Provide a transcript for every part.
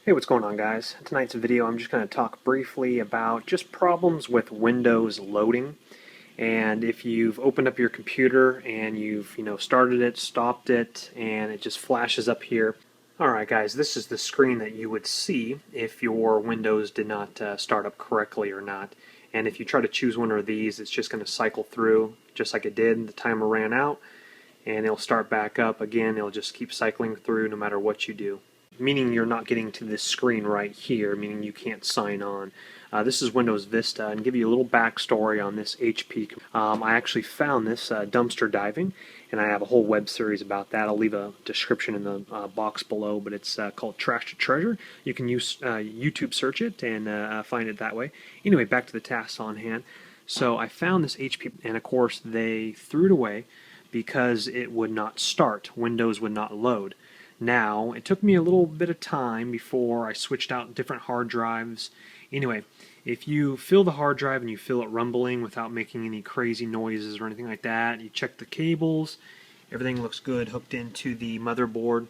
Hey, what's going on, guys? Tonight's video I'm just going to talk briefly about just problems with Windows loading. And if you've opened up your computer and you've started it, stopped it, and it just flashes up here. Alright guys, this is the screen that you would see if your Windows did not start up correctly or not. And if you try to choose one of these, it's just going to cycle through just like it did. The timer ran out and it'll start back up again. It'll just keep cycling through no matter what you do. Meaning you're not getting to this screen right here, meaning you can't sign on. This is Windows Vista, and give you a little backstory on this HP. I actually found this dumpster diving, and I have a whole web series about that. I'll leave a description in the box below, but it's called Trash to Treasure. You can use YouTube search it and find it that way. Anyway, back to the tasks on hand. So I found this HP, and of course they threw it away because it would not start. Windows would not load. Now, it took me a little bit of time before I switched out different hard drives. Anyway, if you fill the hard drive and you feel it rumbling without making any crazy noises or anything like that, you check the cables, everything looks good hooked into the motherboard.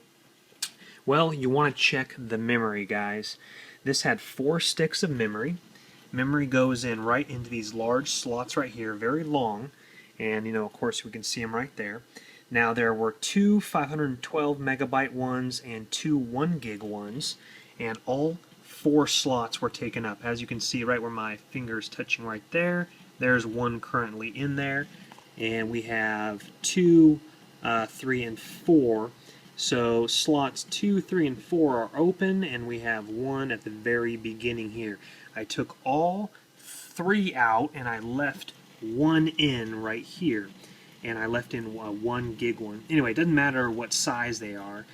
Well, you want to check the memory, guys. This had 4 sticks of memory. Memory goes in right into these large slots right here, very long, and of course we can see them right there. Now there were 2 512 megabyte ones and 2 1 gig ones, and all 4 slots were taken up. As you can see right where my finger's touching right there, there's one currently in there, and we have 2, 3, and 4. So slots 2, 3, and 4 are open, and we have one at the very beginning here. I took all 3 out and I left one in right here. And I left in a 1 gig one. Anyway, it doesn't matter what size they are.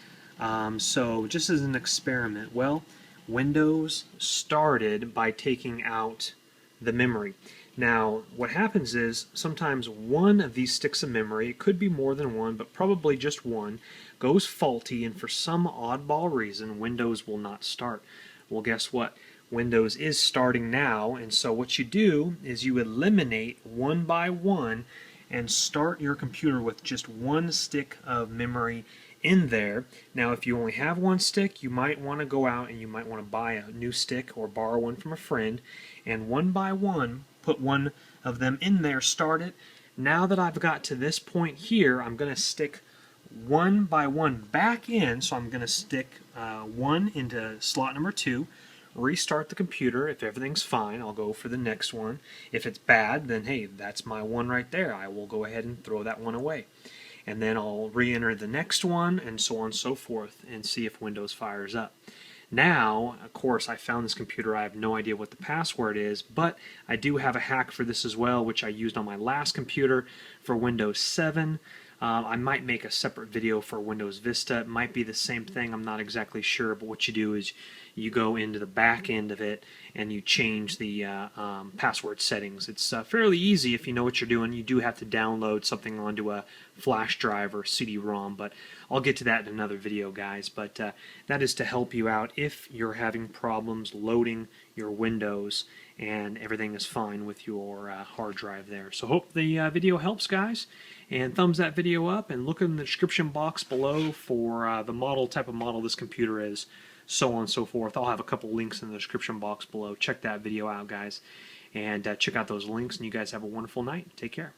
So just as an experiment, well, Windows started by taking out the memory. Now, what happens is sometimes one of these sticks of memory, it could be more than one, but probably just one, goes faulty, and for some oddball reason, Windows will not start. Well, guess what? Windows is starting now, and so what you do is you eliminate one by one and start your computer with just 1 stick of memory in there. Now, if you only have 1 stick, you might want to go out and you might want to buy a new stick or borrow one from a friend, and one by one put one of them in there, start it. Now that I've got to this point here, I'm going to stick one by one back in, so I'm going to stick 1 into slot number 2, restart the computer. If everything's fine, I'll go for the next one. If it's bad, then hey, that's my one right there. I will go ahead and throw that one away. And then I'll re-enter the next one, and so on and so forth, and see if Windows fires up. Now, of course, I found this computer. I have no idea what the password is, but I do have a hack for this as well, which I used on my last computer for Windows 7. I might make a separate video for Windows Vista. It might be the same thing, I'm not exactly sure, but what you do is you go into the back end of it and you change the password settings. It's fairly easy if you know what you're doing. You do have to download something onto a flash drive or CD-ROM, but I'll get to that in another video, guys. But that is to help you out if you're having problems loading your Windows and everything is fine with your hard drive there. So hope the video helps, guys, and thumbs that video up, and look in the description box below for the type of model this computer is, so on and so forth. I'll have a couple links in the description box below. Check that video out, guys, and check out those links, and you guys have a wonderful night. Take care.